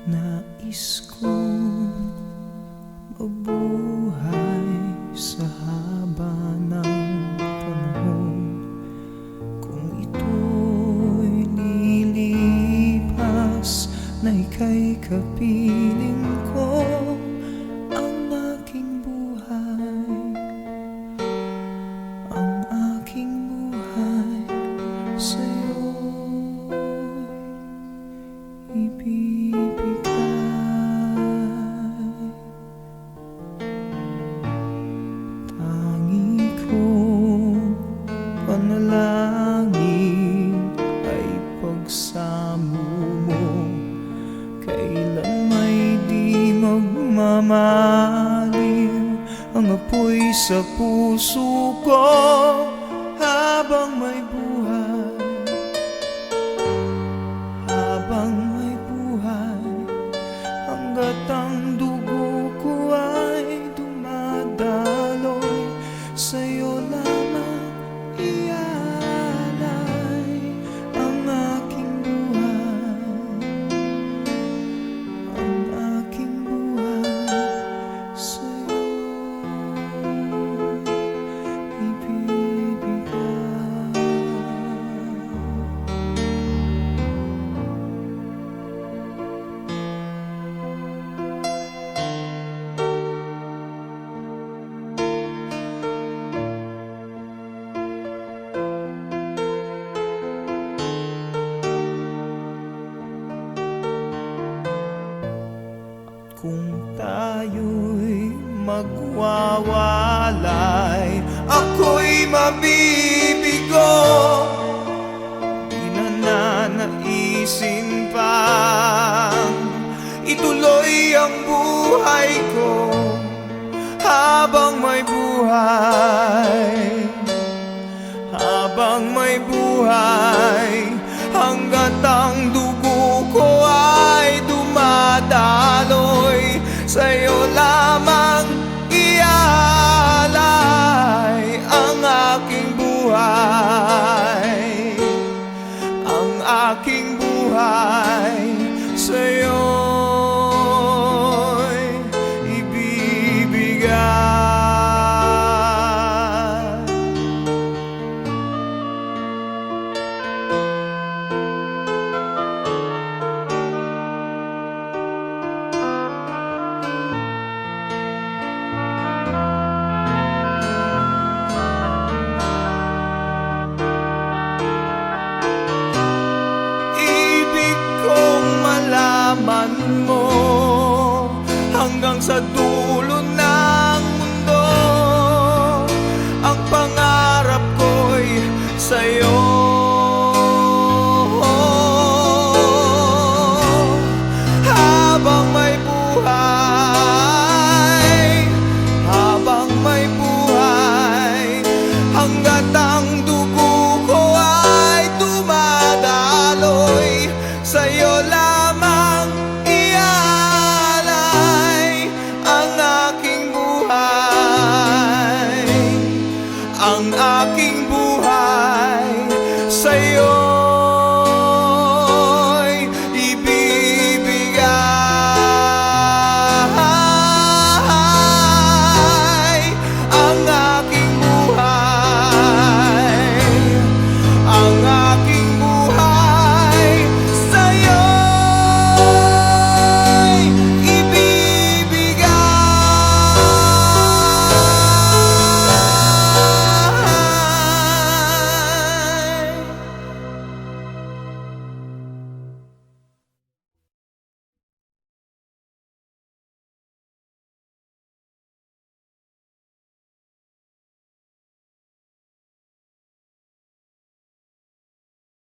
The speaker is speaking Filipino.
Nais kong mabuhay sa haba ng panahon. Kung ito'y lilipas na ika'y kapiling ko, ang aking buhay, ang aking buhay sa'yo'y ibibigay. Tangi kong panalangin ay pagsamo mo, kailan may di magmamaliw ang apoy sa puso ko. Habang may buhay, habang may buhay, hanggat ang dugo ko ay dumadaloy, sa'yo lamang ialay ang aking buhay, ang aking buhay sa'yo ibibigay. Kung tayo'y magwawalay, ako'y mabibigo. Di na nanaisin pang ituloy ang buhay ko. Habang may buhay, habang may buhay, hanggat ang dugo ko ay dumadaloy, sa'yo lamang ialay ang aking buhay, ang aking buhay sa'yo'y ibibigay. Malaman mo hanggang sa dulo ng mundo, ang pangarap ko'y sa'yo. Habang may buhay, habang may buhay, hanggat ang dugo ko ay dumadaloy, sa'yo lang